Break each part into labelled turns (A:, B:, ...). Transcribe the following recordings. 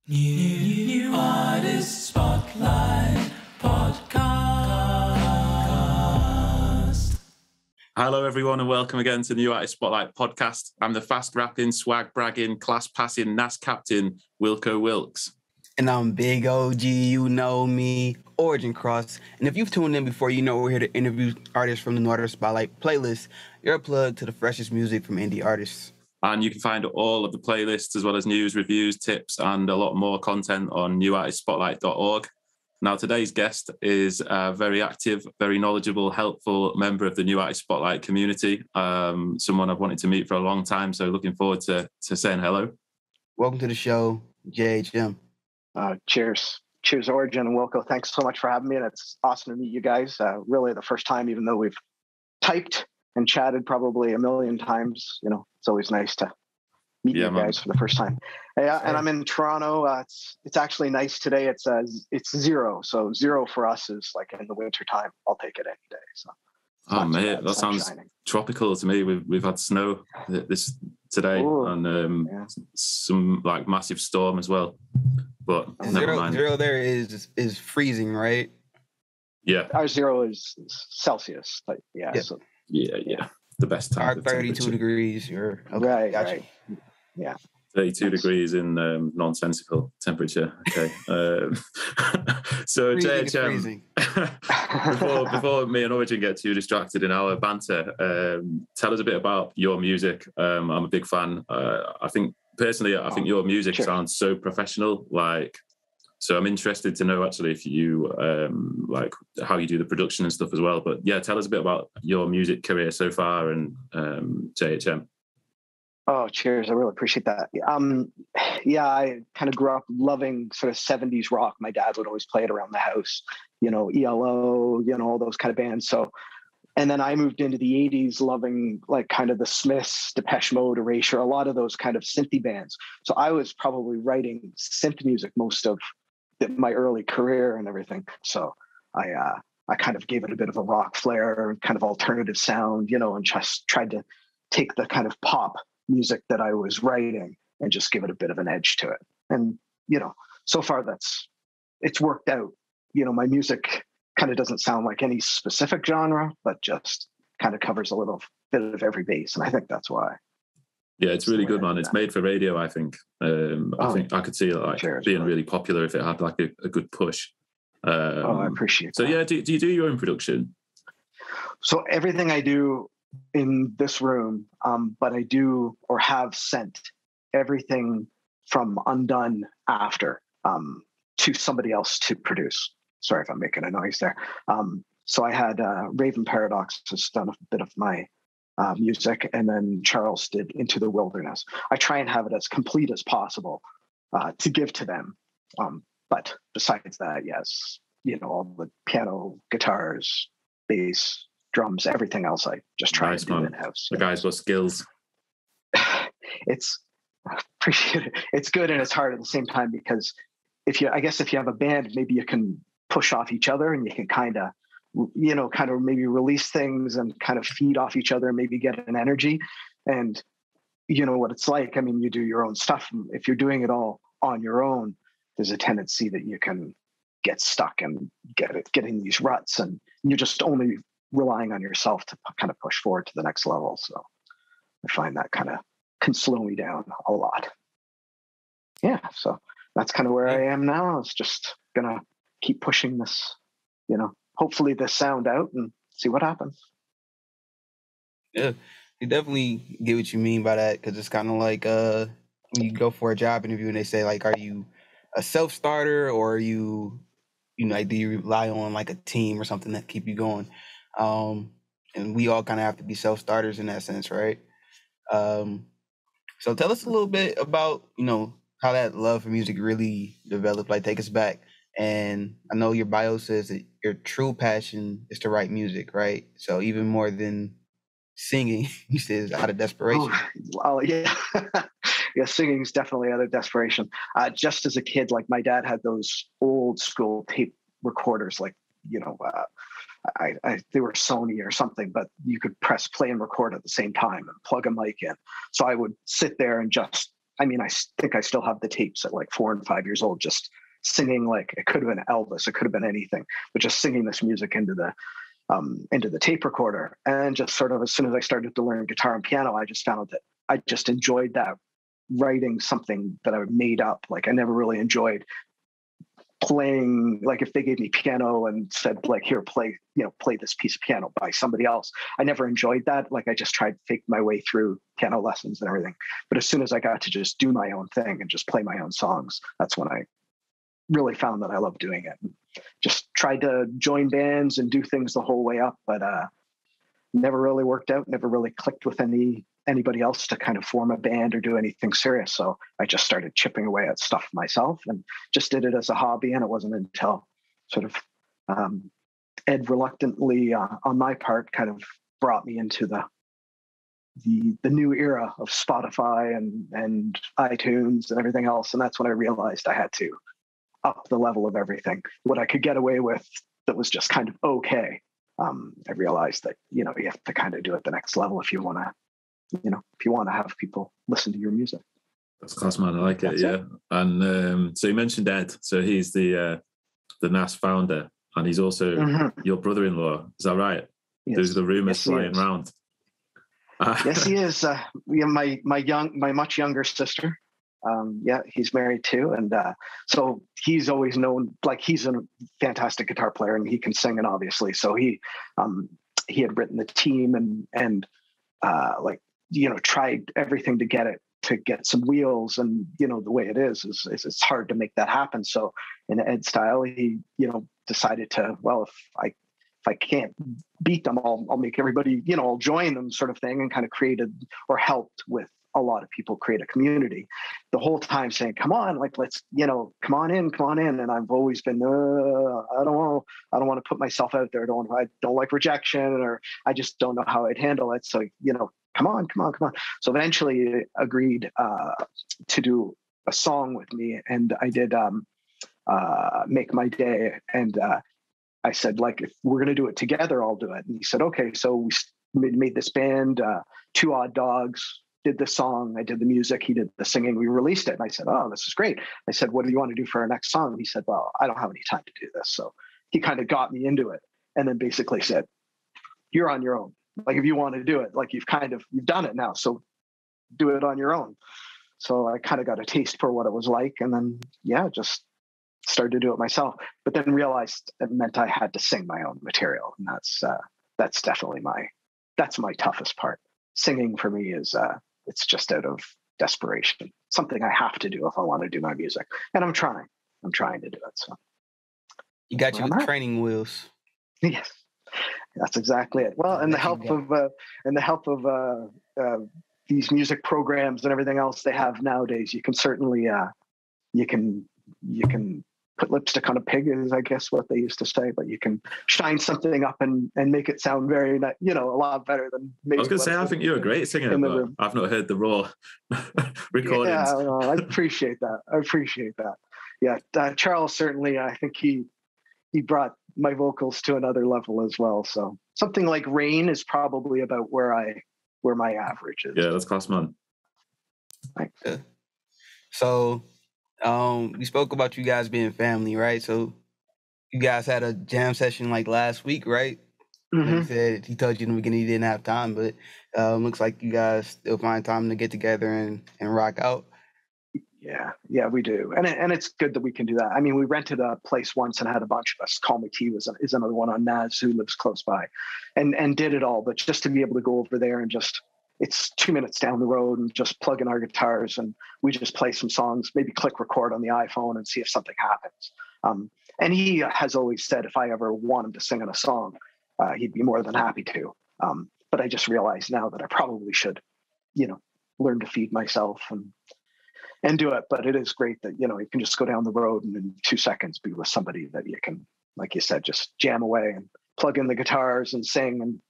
A: New Artist Spotlight Podcast.
B: Hello, everyone, and welcome again to the New Artist Spotlight Podcast. I'm the fast rapping, swag bragging, class passing NAS captain, Wilko Wilkes.
C: And I'm Big OG, you know me, Origin Cross. And if you've tuned in before, you know we're here to interview artists from the New Artist Spotlight playlist. You're a plug to the freshest music from indie artists.
B: And you can find all of the playlists as well as news, reviews, tips, and a lot more content on NewArtistSpotlight.org. Now, today's guest is a very active, very knowledgeable, helpful member of the New Artist Spotlight community, someone I've wanted to meet for a long time, so looking forward to saying hello.
C: Welcome to the show, J.H.M.
D: Cheers, Origin and Wilko. Thanks so much for having me, and it's awesome to meet you guys. Really the first time, even though we've typed and chatted probably a million times. You know, it's always nice to meet you guys for the first time. Yeah, and I'm in Toronto. It's actually nice today. It's zero, so zero for us is like in the winter time. I'll take it any day. So.
B: Oh mate, that sounds tropical to me. We've had snow this today. Ooh, and some like massive storm as well. But never mind.
C: Zero there is freezing, right?
B: Yeah.
D: Our zero is Celsius. But yeah. So.
B: Yeah. The best time.
C: Our 32 degrees. You're okay,
D: right.
C: Gotcha.
D: Right. Yeah.
B: 32 degrees in nonsensical temperature. Okay. So J.H.M, before me and Origin get too distracted in our banter, tell us a bit about your music. I'm a big fan. I think your music sounds so professional. So I'm interested to know actually if you like how you do the production and stuff as well. But yeah, tell us a bit about your music career so far and J.H.M.
D: Oh, cheers. I really appreciate that. I kind of grew up loving sort of 70s rock. My dad would always play it around the house, ELO, all those kind of bands. So, and then I moved into the 80s loving like kind of the Smiths, Depeche Mode, Erasure, a lot of those kind of synthy bands. So I was probably writing synth music most of my early career and everything. So I kind of gave it a bit of a rock flair, kind of alternative sound, and just tried to take the kind of pop music that I was writing and just give it a bit of an edge to it. And, so far it's worked out. My music kind of doesn't sound like any specific genre, but just kind of covers a little bit of every base. And I think that's why.
B: Yeah, it's really good, man. It's made for radio, I think. I think I could see it being really popular if it had like a good push.
D: I appreciate
B: that. So yeah, do you do your own production?
D: So everything I do in this room, but I do or have sent everything from undone after to somebody else to produce. Sorry if I'm making a noise there. So I had Raven Paradox has done a bit of my music, and then Charles did Into the Wilderness. I try and have it as complete as possible to give to them. But besides that, yes, all the piano, guitars, bass, drums, everything else I just try to do in-house.
B: The guy's got skills.
D: It's appreciate it. It's good and it's hard at the same time, because if you have a band, maybe you can push off each other and you can kind of maybe release things and kind of feed off each other and maybe get an energy. And you know what it's like. I mean, you do your own stuff. If you're doing it all on your own, there's a tendency that you can get stuck and get in these ruts, and you're just only relying on yourself to kind of push forward to the next level. So I find that kind of can slow me down a lot. Yeah. So that's kind of where I am now. It's just going to keep pushing this, hopefully this sound out and see what happens.
C: Yeah, you definitely get what you mean by that, because it's kind of like when you go for a job interview and they say like, are you a self-starter or are you, do you rely on like a team or something that keep you going? And we all kind of have to be self-starters in that sense, right? So tell us a little bit about, how that love for music really developed. Like, take us back. And I know your bio says that your true passion is to write music, right? So even more than singing, you say, is out of desperation.
D: Oh yeah. Yeah, singing is definitely out of desperation. Just as a kid, like my dad had those old school tape recorders, like, they were Sony or something, but you could press play and record at the same time and plug a mic in. So I would sit there and just I mean, I think I still have the tapes at like 4 and 5 years old, just singing, like it could have been Elvis, it could have been anything, but just singing this music into the tape recorder. And just sort of as soon as I started to learn guitar and piano, I just found that I just enjoyed that, writing something that I made up. Like I never really enjoyed playing, like if they gave me piano and said like, here, play this piece of piano by somebody else. I never enjoyed that. Like I just tried to fake my way through piano lessons and everything. But as soon as I got to just do my own thing and just play my own songs, that's when I really found that I love doing it. And just tried to join bands and do things the whole way up, but never really worked out, never really clicked with anybody else to kind of form a band or do anything serious. So I just started chipping away at stuff myself and just did it as a hobby. And it wasn't until sort of Ed reluctantly on my part kind of brought me into the new era of Spotify and iTunes and everything else. And that's when I realized I had to up the level of everything. What I could get away with that was just kind of okay. I realized that, you have to kind of do it the next level if you want to have people listen to your music.
B: That's class, man. I like it. Yeah. And so you mentioned Ed. So he's the NAS founder, and he's also your brother-in-law. Is that right? Yes. Those are the rumors flying around.
D: Yes, he is. My much younger sister. He's married too, and so he's always known, like he's a fantastic guitar player and he can sing, and obviously, so he had written the team and tried everything to get some wheels, and the way it is it's hard to make that happen. So in Ed style, he decided to, well, if I can't beat them, I'll make everybody, I'll join them, sort of thing, and kind of created or helped with a lot of people create a community the whole time, saying, come on, like, let's, come on in. And I've always been, I don't want to put myself out there. I don't like rejection, or I just don't know how I'd handle it. So, come on. So eventually he agreed to do a song with me. And I did Make My Day. And I said, like, if we're going to do it together, I'll do it. And he said, okay. So we made this band, Two Odd Dogs, did the song, I did the music, he did the singing, we released it. And I said, oh, this is great. I said, what do you want to do for our next song? And he said, well, I don't have any time to do this. So he kind of got me into it, and then basically said, you're on your own. Like, if you want to do it, like you've done it now, so do it on your own. So I kind of got a taste for what it was like, and then, just started to do it myself, but then realized it meant I had to sing my own material. And that's definitely that's my toughest part. Singing for me is, it's just out of desperation, something I have to do if I want to do my music. And I'm trying to do it. So
C: you got your training wheels.
D: Yes, that's exactly it. Well, and the help of these music programs and everything else they have nowadays, you can certainly, you can put lipstick on a pig, is I guess what they used to say, but you can shine something up and make it sound very, a lot better than maybe.
B: I was going to say, I think you're a great singer, but I've not heard the raw recordings.
D: Yeah, I appreciate that. Yeah, Charles, certainly, I think he brought my vocals to another level as well. So something like Rain is probably about where my average is.
B: Yeah, that's class, man.
D: Thanks.
C: Yeah. So we spoke about you guys being family, right? So you guys had a jam session like last week, right?
D: Mm-hmm.
C: He said, he told you in the beginning he didn't have time, but looks like you guys still find time to get together and rock out.
D: Yeah, we do. And it's good that we can do that. I mean, we rented a place once and had a bunch of us. Call Me T is another one on NAS who lives close by, and did it all. But just to be able to go over there and just, it's 2 minutes down the road, and just plug in our guitars and we just play some songs, maybe click record on the iPhone and see if something happens. And he has always said if I ever want him to sing on a song, he'd be more than happy to. But I just realized now that I probably should, learn to feed myself and do it. But it is great that, you can just go down the road and in 2 seconds be with somebody that you can, like you said, just jam away and plug in the guitars and sing and,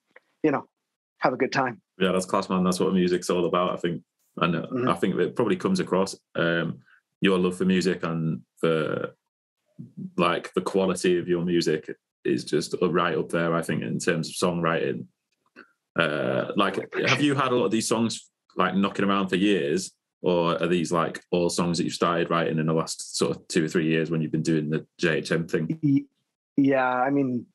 D: have a good time.
B: Yeah, that's class, man. That's what music's all about, I think. And I think it probably comes across your love for music, and for like the quality of your music is just right up there, I think, in terms of songwriting. Like, have you had a lot of these songs like knocking around for years, or are these like all songs that you've started writing in the last sort of 2 or 3 years when you've been doing the J.H.M thing?
D: Yeah, I mean,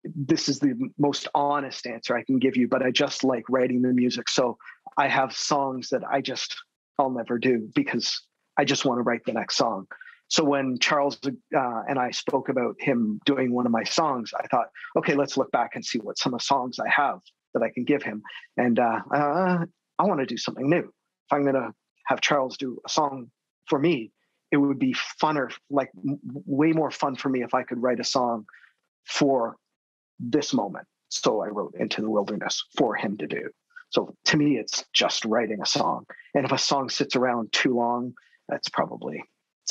D: this is the most honest answer I can give you, but I just like writing the music. So I have songs that I'll never do because I just want to write the next song. So when Charles and I spoke about him doing one of my songs, I thought, okay, let's look back and see what some of the songs I have that I can give him. And I want to do something new. If I'm going to have Charles do a song for me, it would be funner, like way more fun for me if I could write a song for this moment. So I wrote Into the Wilderness for him to do. So to me, it's just writing a song. And if a song sits around too long, it's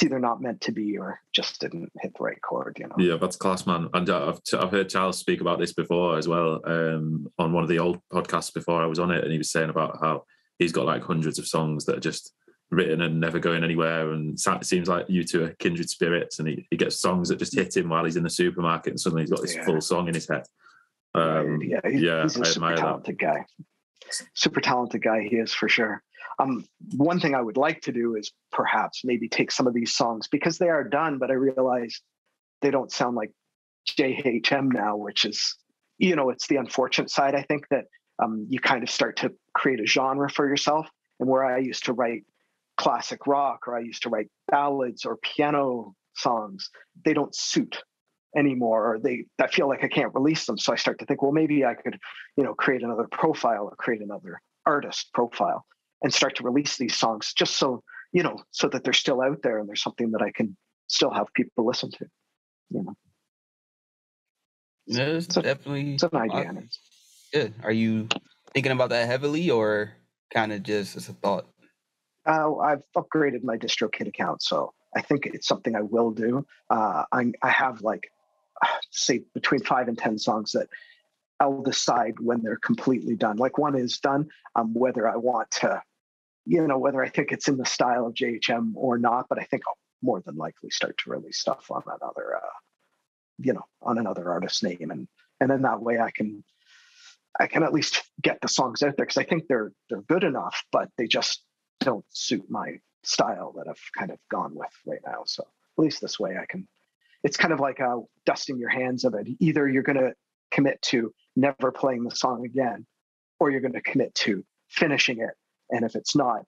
D: either not meant to be or just didn't hit the right chord, you know.
B: Yeah, that's class, man. And I've heard Charles speak about this before as well, on one of the old podcasts before I was on it, and he was saying about how he's got like hundreds of songs that are just written and never going anywhere, and it seems like you two are kindred spirits, and he gets songs that just hit him while he's in the supermarket, and suddenly he's got this full song in his head.
D: He's a super talented guy. Super talented guy, he is, for sure. One thing I would like to do is perhaps maybe take some of these songs, because they are done, but I realize they don't sound like J.H.M now, which is, you know, it's the unfortunate side. I think that you kind of start to create a genre for yourself. And where I used to write classic rock, or I used to write ballads or piano songs, they don't suit anymore, or I feel like I can't release them. So I start to think, well, maybe I could, you know, create another profile or create another artist profile and start to release these songs, just so, you know, so that they're still out there and there's something that I can still have people listen to, you know.
C: Yeah, it's definitely
D: an idea.
C: Good. Are you thinking about that heavily, or kind of just as a thought?
D: I've upgraded my Distrokit account, so I think it's something I will do. I have like, say, between 5 and 10 songs that I'll decide when they're completely done. Like one is done, whether I want to, you know, whether I think it's in the style of J.H.M or not, but I think I'll more than likely start to release stuff on another, on another artist's name. And then that way I can at least get the songs out there, because I think they're good enough, but they just don't suit my style that I've kind of gone with right now. So at least this way it's kind of like dusting your hands of it. Either you're going to commit to never playing the song again, or you're going to commit to finishing it. And if it's not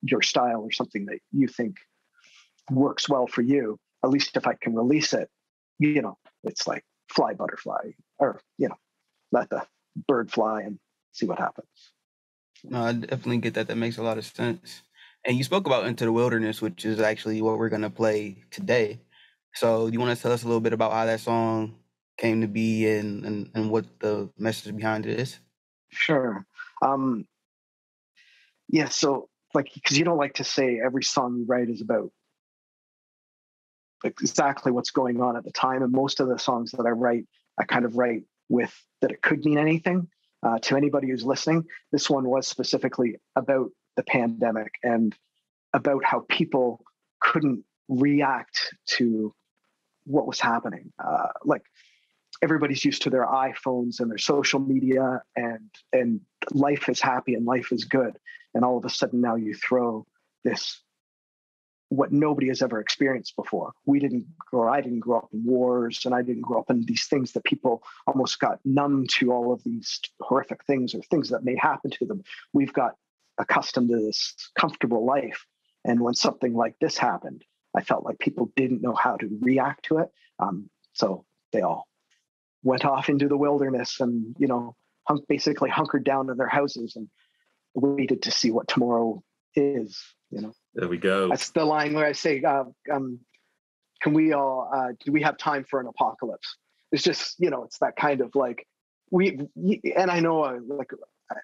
D: your style or something that you think works well for you, at least if I can release it, you know, it's like fly butterfly, or, you know, let the bird fly and see what happens.
C: No, I definitely get that. That makes a lot of sense. And you spoke about Into the Wilderness, which is actually what we're going to play today. So do you want to tell us a little bit about how that song came to be and what the message behind it is?
D: Sure. Yeah, so like, because you don't like to say every song you write is about exactly what's going on at the time. And most of the songs that I write, I kind of write with that it could mean anything to anybody who's listening. This one was specifically about the pandemic and about how people couldn't react to what was happening. Like, everybody's used to their iPhones and their social media, and life is happy and life is good. And all of a sudden now you throw this, what nobody has ever experienced before. I didn't grow up in wars, and I didn't grow up in these things that people almost got numb to, all of these horrific things or things that may happen to them. We've got accustomed to this comfortable life. And when something like this happened, I felt like people didn't know how to react to it. So they all went off into the wilderness and, you know, basically hunkered down in their houses and waited to see what tomorrow is, you know.
B: There we go.
D: That's the line where I say, can we all, do we have time for an apocalypse? It's just, you know, it's that kind of like, and I know, like,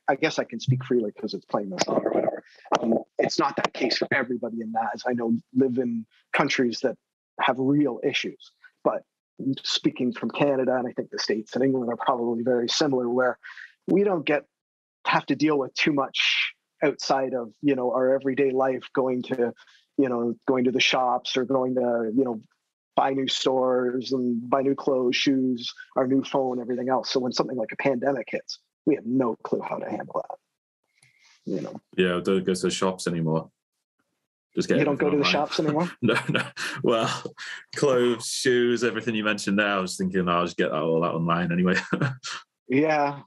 D: I guess I can speak freely because it's playing the song or whatever. It's not that case for everybody in NAS. I know live in countries that have real issues, but speaking from Canada, and I think the States and England are probably very similar, where we don't have to deal with too much outside of, you know, our everyday life, going to the shops, or going to, you know, buy new stores and buy new clothes, shoes, our new phone, everything else. So when something like a pandemic hits, we have no clue how to handle that. you know.
B: Yeah, I don't go to the shops anymore. Just get.
D: You don't go to the
B: online.
D: shops anymore?
B: No. Well, clothes, shoes, everything you mentioned there. I was thinking I'll just get all that online anyway.
D: Yeah.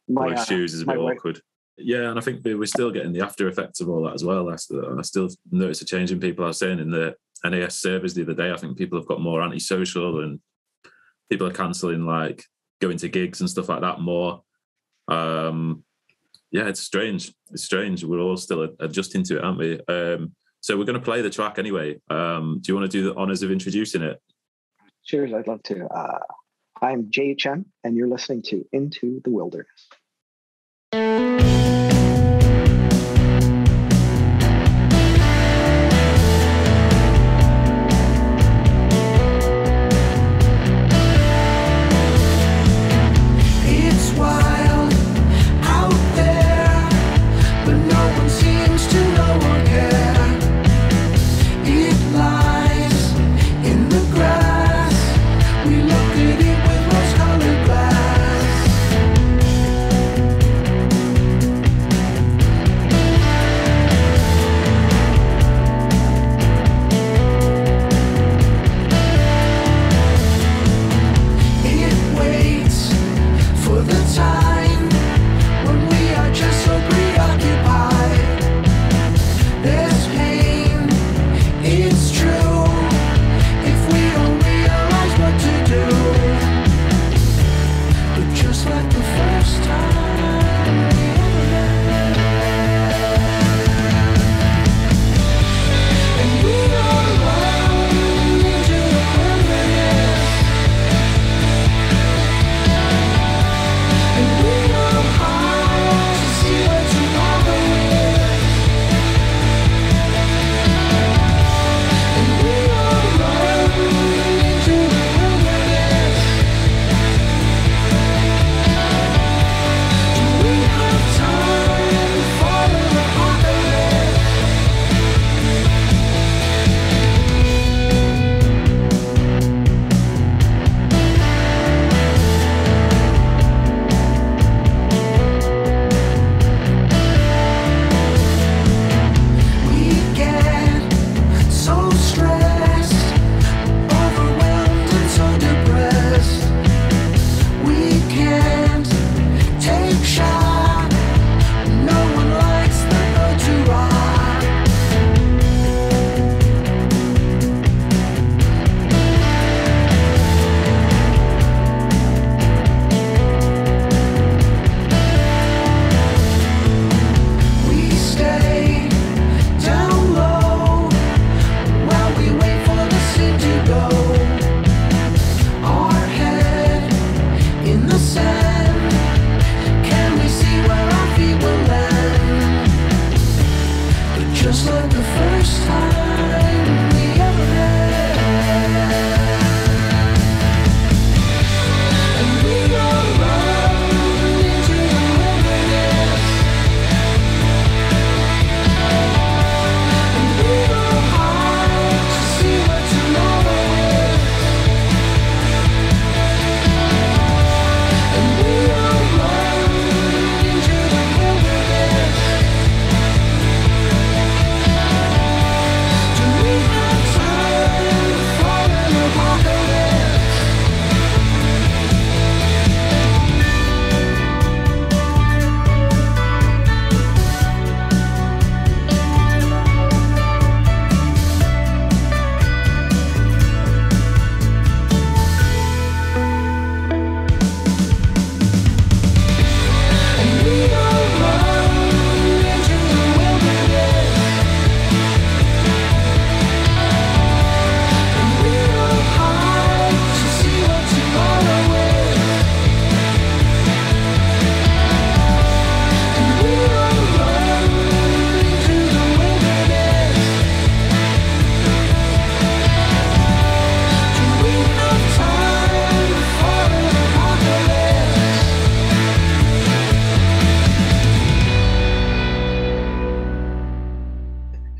B: My shoes is a bit awkward. Yeah, and I think we're still getting the after effects of all that as well. I still notice a change in people. I was saying in the NAS servers the other day, I think people have got more antisocial and people are cancelling like going to gigs and stuff like that more. Yeah, it's strange. It's strange. We're all still adjusting to it, aren't we? So we're going to play the track anyway. Do you want to do the honours of introducing it?
D: Cheers, I'd love to. I'm J.H.M, and you're listening to Into the Wilderness.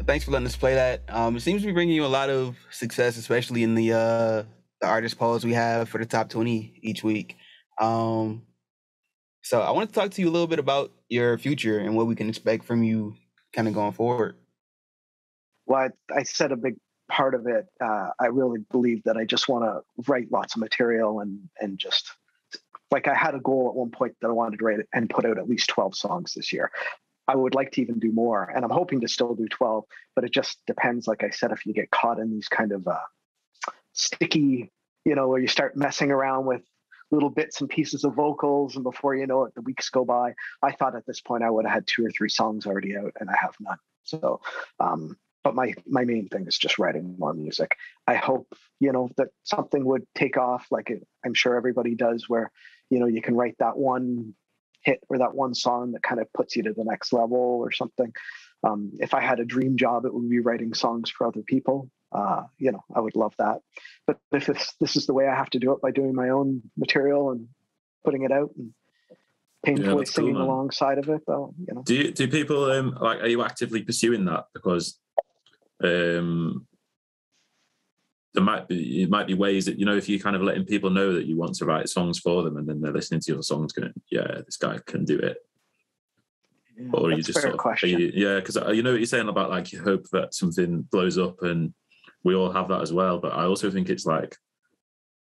C: Thanks for letting us play that. It seems to be bringing you a lot of success, especially in the artist polls we have for the top 20 each week. So I want to talk to you a little bit about your future and what we can expect from you kind of going forward.
D: Well, I said a big part of it. I really believe that I just want to write lots of material and just like I had a goal at one point that I wanted to write and put out at least 12 songs this year. I would like to even do more, and I'm hoping to still do 12, but it just depends. Like I said, if you get caught in these kind of sticky, where you start messing around with little bits and pieces of vocals, and before you know it, the weeks go by. I thought at this point I would have had 2 or 3 songs already out, and I have none. So, but my main thing is just writing more music. I hope, that something would take off, like I'm sure everybody does, where, you can write that one hit or that one song that kind of puts you to the next level or something. If I had a dream job, it would be writing songs for other people. I would love that. But if this is the way I have to do it, by doing my own material and putting it out and painfully singing alongside of it, though,
B: Do people are you actively pursuing that? Because there might be ways that, if you kind of letting people know that you want to write songs for them, and then they're listening to your songs going, yeah, this guy can do it.
D: Yeah,
B: or are you just
D: sort of question.
B: because you know what you're saying about, like, you hope that something blows up, and we all have that as well. But I also think it's like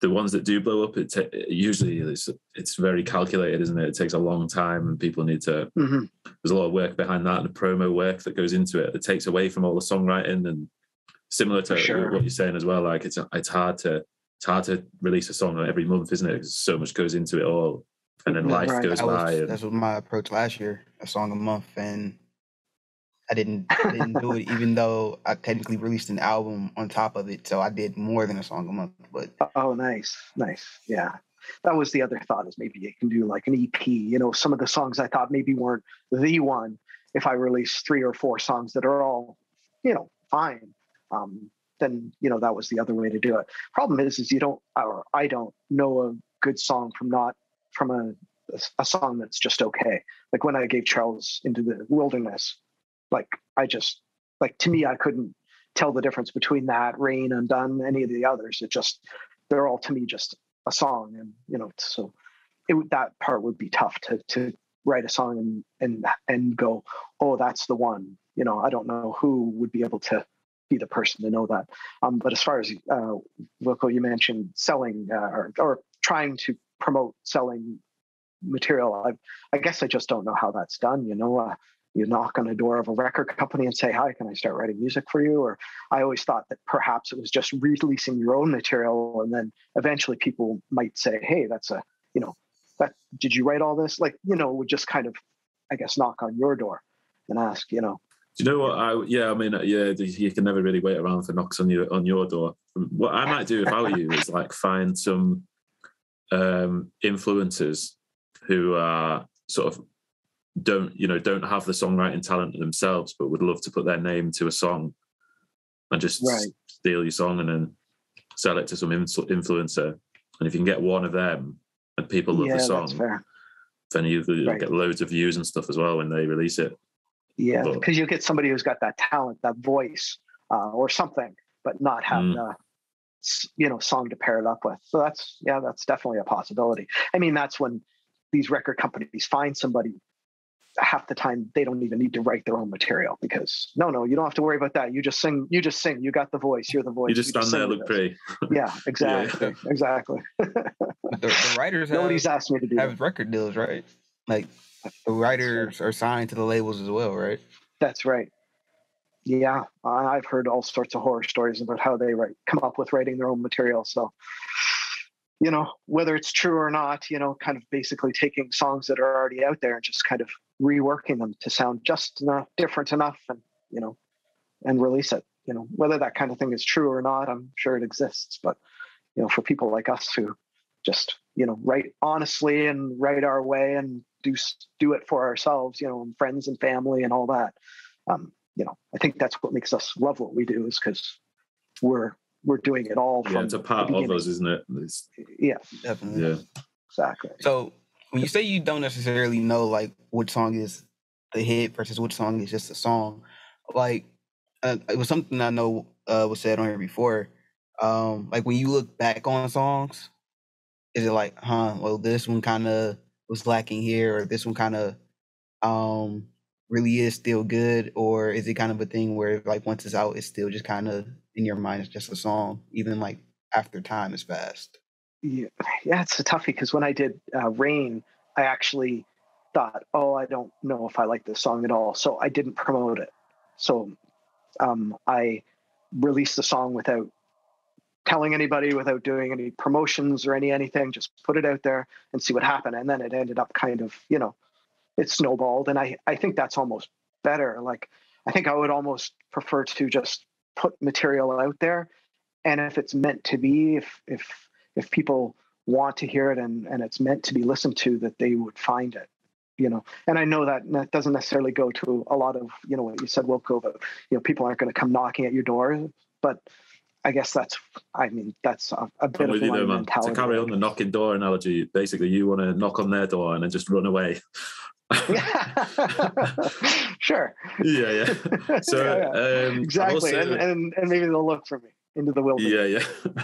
B: the ones that do blow up, usually it's very calculated, isn't it? It takes a long time, and people need to.
D: Mm-hmm.
B: There's a lot of work behind that, and the promo work that goes into it. It takes away from all the songwriting, and similar to what you're saying as well. Like it's hard to release a song every month, isn't it? Because so much goes into it all, and then life goes by.
C: That's what my approach last year, a song a month, and I didn't do it, even though I technically released an album on top of it. So I did more than a song a month. But
D: nice, yeah. That was the other thought, is maybe you can do like an EP. Some of the songs I thought maybe weren't the one. If I release 3 or 4 songs that are all, fine, then that was the other way to do it. Problem is I don't know a good song from a song that's just okay. Like when I gave Charles Into the Wilderness, to me, I couldn't tell the difference between that, Rain, Undone, any of the others. They're all to me just a song, and so that part would be tough to write a song and go, oh, that's the one. I don't know who would be able to be the person to know that. But as far as Wilko, you mentioned selling or trying to promote selling material. I guess I just don't know how that's done. You knock on the door of a record company and say, hi, can I start writing music for you? Or I always thought that perhaps it was just releasing your own material, and then eventually people might say, hey, that's did you write all this? Would just kind of, I guess, knock on your door and ask, Do
B: you know what? You can never really wait around for knocks on your door. What I might do if I were you is like find some influencers who are sort of don't have the songwriting talent themselves, but would love to put their name to a song, and just steal your song and then sell it to some influencer. And if you can get one of them and people love the song, then you get loads of views and stuff as well when they release it.
D: Yeah, because you get somebody who's got that talent, that voice, or something, but not have the song to pair it up with. So that's definitely a possibility. I mean, that's when these record companies find somebody. Half the time they don't even need to write their own material, because no, you don't have to worry about that. You just sing. You got the voice. You're the voice.
B: You just stand there, look pretty.
D: Yeah, exactly. Exactly.
C: the writers
D: nobody's asked me to do
C: have record deals, right? Like the writers are signed to the labels as well, right?
D: That's right. Yeah, I've heard all sorts of horror stories about how they come up with writing their own material. So, whether it's true or not, kind of basically taking songs that are already out there and just kind of reworking them to sound just enough, different enough, and and release it. Whether that kind of thing is true or not, I'm sure it exists. But for people like us who just write honestly and write our way and do it for ourselves, and friends and family and all that, I think that's what makes us love what we do, is because we're doing it all from
B: it's a part of us, isn't it?
D: Yeah,
C: definitely.
B: Yeah,
D: exactly.
C: So when you say you don't necessarily know like which song is the hit versus which song is just a song, like it was something I know was said on here before. Like when you look back on songs, is it like, well, this one kind of was lacking here, or this one kind of really is still good, or is it kind of a thing where like once it's out, it's still just kind of in your mind, it's just a song, even like after time has passed?
D: Yeah, it's a toughie because when I did Rain, I actually thought, oh, I don't know if I like this song at all, so I didn't promote it. So I released the song without telling anybody, without doing any promotions or anything, just put it out there and see what happened. And then it ended up kind of, it snowballed. And I think that's almost better. Like, I think I would almost prefer to just put material out there. And if it's meant to be, if people want to hear it and it's meant to be listened to, that they would find it, And I know that doesn't necessarily go to a lot of, what you said, Wilko, but, people aren't going to come knocking at your door. But I guess that's a bit of my mentality.
B: To carry on the knocking door analogy, basically you want to knock on their door and then just run away.
D: Sure.
B: Yeah. So
D: exactly,
B: also,
D: and maybe they'll look for me into the wilderness.
B: Yeah.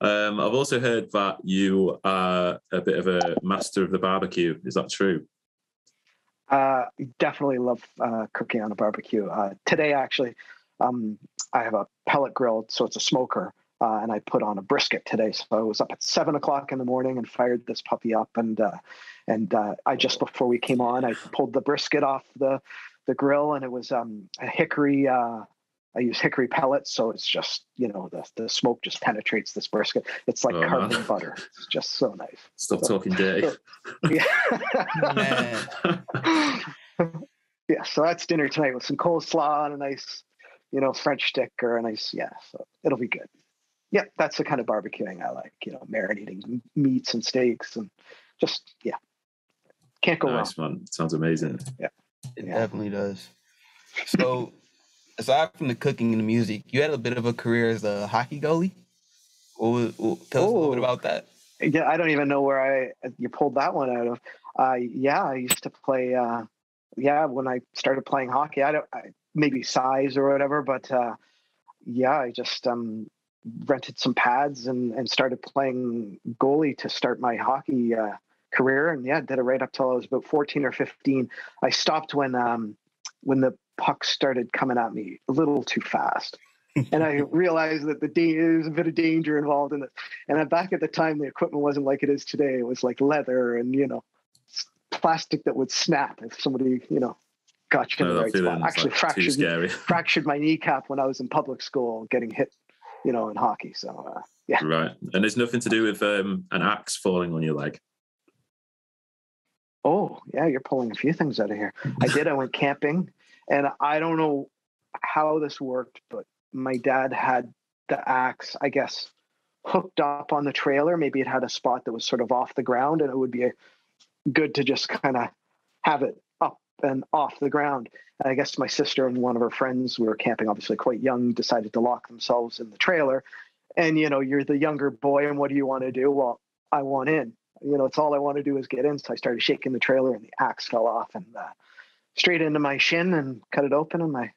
B: I've also heard that you are a bit of a master of the barbecue. Is that true?
D: Definitely love cooking on a barbecue. Today, actually, I have a pellet grill, so it's a smoker, and I put on a brisket today. So I was up at 7 o'clock in the morning and fired this puppy up, and I just before we came on, I pulled the brisket off the grill, and it was a hickory. I use hickory pellets, so it's just the smoke just penetrates this brisket. It's like carbon butter. It's just so nice.
B: Stop talking dirty.
D: Yeah.
B: Man.
D: Yeah. So that's dinner tonight with some coleslaw and a nice, French stick or a nice, so it'll be good. Yeah, that's the kind of barbecuing I like, marinating meats and steaks and just, can't go wrong.
B: Nice, man. Sounds amazing.
D: Yeah.
C: It definitely does. So aside from the cooking and the music, you had a bit of a career as a hockey goalie. Tell us a little bit about that.
D: Yeah, I don't even know where you pulled that one out of. I used to play, when I started playing hockey, maybe size or whatever, but I just rented some pads and started playing goalie to start my hockey career, and did it right up till I was about 14 or 15. I stopped when the puck started coming at me a little too fast, and I realized that there's a bit of danger involved in it. And back at the time, the equipment wasn't like it is today. It was like leather and plastic that would snap if somebody got you in the right spot. Actually, fractured my kneecap when I was in public school getting hit, in hockey. So
B: Right, and there's nothing to do with an axe falling on your leg.
D: Oh yeah, you're pulling a few things out of here. I went camping, and I don't know how this worked, but my dad had the axe, I guess, hooked up on the trailer. Maybe it had a spot that was sort of off the ground, and it would be good to just kind of have it up and off the ground. And I guess my sister and one of her friends, we were camping, obviously quite young, decided to lock themselves in the trailer. And, you're the younger boy, and what do you want to do? Well, I want in. It's all I want to do is get in. So I started shaking the trailer, and the axe fell off and straight into my shin and cut it open. And my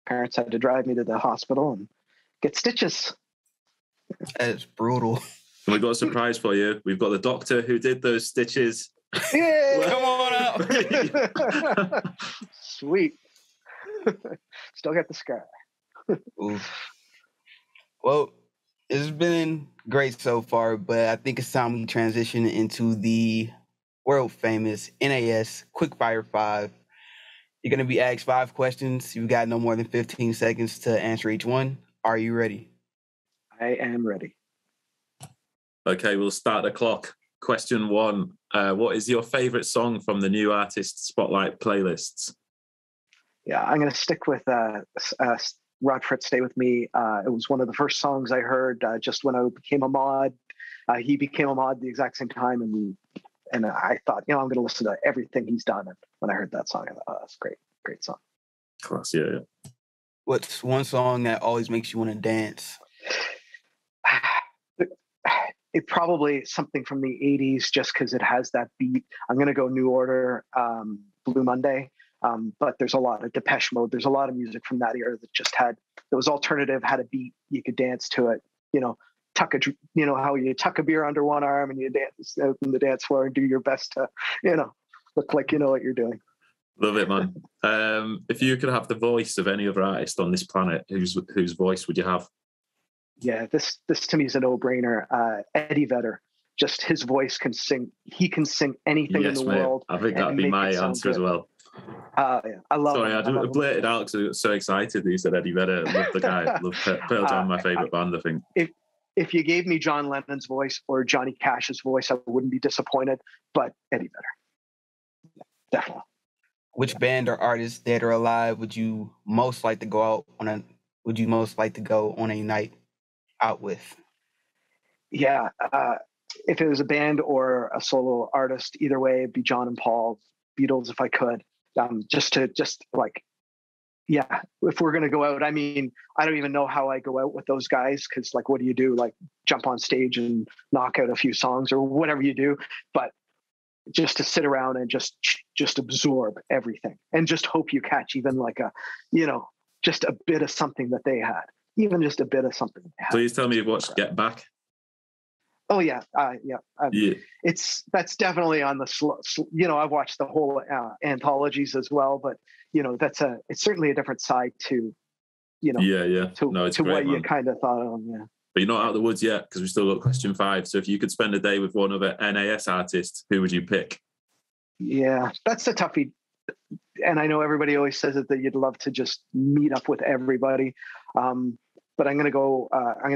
D: parents had to drive me to the hospital and get stitches.
C: That's brutal.
B: And we've got a surprise for you. We've got the doctor who did those stitches.
D: Yeah,
C: come on out.
D: Sweet. Still got the scar.
C: Well, it's been great so far, but I think it's time we transition into the world famous NAS Quickfire 5. You're going to be asked 5 questions. You've got no more than 15 seconds to answer each one. Are you ready?
D: I am ready.
B: Okay, we'll start the clock. Question 1. What is your favorite song from the New Artist Spotlight playlists?
D: Yeah, I'm going to stick with Rod Fritz, Stay With Me. It was one of the first songs I heard just when I became a mod. He became a mod the exact same time, and I thought, I'm going to listen to everything he's done. And when I heard that song, I thought, oh, that's great. Great song.
B: Class, yeah.
C: What's one song that always makes you want to dance?
D: It probably something from the 80s just because it has that beat. I'm going to go New Order, Blue Monday. But there's a lot of Depeche Mode. There's a lot of music from that era that just it was alternative, had a beat. You could dance to it. how you tuck a beer under one arm and you dance out in the dance floor and do your best to, look like you know what you're doing.
B: Love it, man. If you could have the voice of any other artist on this planet, whose voice would you have?
D: Yeah, this to me is a no-brainer. Eddie Vedder. Just his voice can sing. He can sing anything in the world.
B: I think that'd be my answer as well.
D: Yeah, I love
B: Sorry,
D: him.
B: I blurted out because I was so excited that you said Eddie Vedder. I love the guy. Love Pearl Jam, my favourite band, I think.
D: If you gave me John Lennon's voice or Johnny Cash's voice, I wouldn't be disappointed. But Eddie Vedder, yeah, definitely.
C: Which band or artist, dead or alive, would you most like to go on a night out with?
D: Yeah, if it was a band or a solo artist, either way, it'd be John and Paul, Beatles, if I could. If we're going to go out, I mean, I don't even know how I go out with those guys. Cause like, what do you do? Like jump on stage and knock out a few songs or whatever you do. But just to sit around and just absorb everything and just hope you catch even like just a bit of something that they had, even just a bit of something.
B: Please tell me you've watched Get Back.
D: Oh yeah. That's definitely on the slow. I've watched the whole anthologies as well, but it's certainly a different side to, to
B: great,
D: what
B: man.
D: you kind of thought of. Yeah.
B: But you're not out of the woods yet because we've still got question 5. So if you could spend a day with one other NAS artist, who would you pick? Yeah,
D: that's a toughie. And I know everybody always says that you'd love to just meet up with everybody. But I'm going to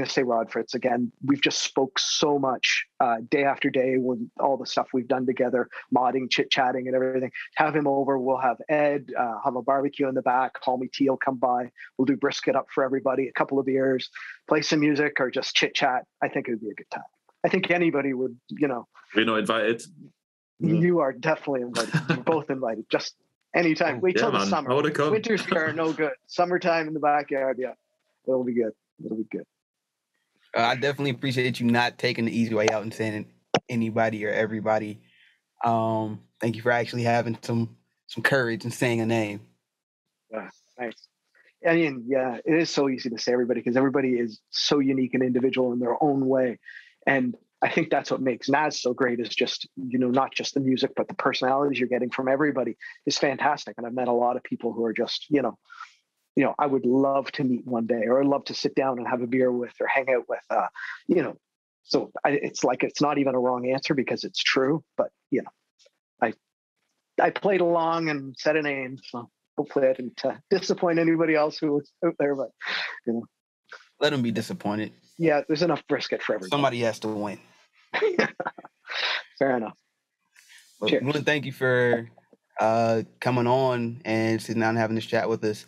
D: say Rod Fritz again. We've just spoke so much day after day with all the stuff we've done together, modding, chit-chatting and everything. Have him over. We'll have Ed, have a barbecue in the back. Call me T will come by. We'll do brisket up for everybody, a couple of beers, play some music or just chit-chat. I think it would be a good time. I think anybody would,
B: You're not invited?
D: You are definitely invited. You're both invited. Just anytime. Wait till the summer.
B: I would have come.
D: Winter's are no good. Summertime in the backyard, yeah. It'll be good.
C: I definitely appreciate you not taking the easy way out and saying anybody or everybody. Thank you for actually having some courage and saying a name.
D: Nice. I mean, yeah, it is so easy to say everybody because everybody is so unique and individual in their own way. And I think that's what makes NAS so great is just, not just the music, but the personalities you're getting from everybody is fantastic. And I've met a lot of people who are just, I would love to meet one day, or I'd love to sit down and have a beer with, or hang out with, So it's not even a wrong answer because it's true. But I played along and said a name, so hopefully I didn't disappoint anybody else who was out there. But
C: let them be disappointed.
D: Yeah, there's enough brisket for everybody.
C: Somebody has to win.
D: Fair enough.
C: Well, I want to thank you for coming on and sitting down and having this chat with us.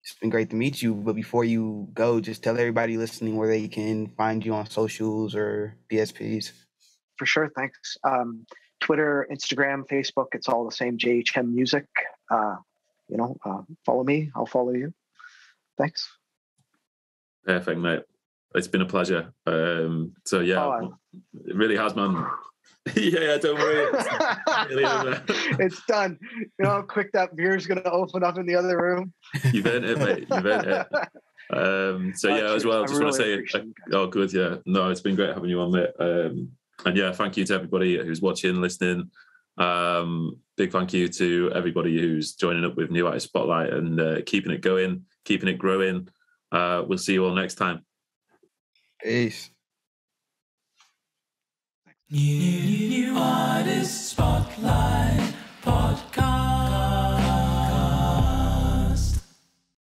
C: It's been great to meet you, but before you go, just tell everybody listening where they can find you on socials or DSPs.
D: For sure, thanks. Twitter, Instagram, Facebook, it's all the same, J.H.M Music. Follow me, I'll follow you. Thanks.
B: Perfect, mate. It's been a pleasure. It really has, man. Yeah, don't worry. It's really over.
D: It's done. You know how quick that beer's going to open up in the other room?
B: You've earned it, mate. You've earned it. As well, just want to say, good, yeah. No, it's been great having you on, mate. And yeah, thank you to everybody who's watching, listening. Big thank you to everybody who's joining up with New Artist Spotlight and keeping it going, keeping it growing. We'll see you all next time.
C: Peace.
A: New Artist Spotlight Podcast.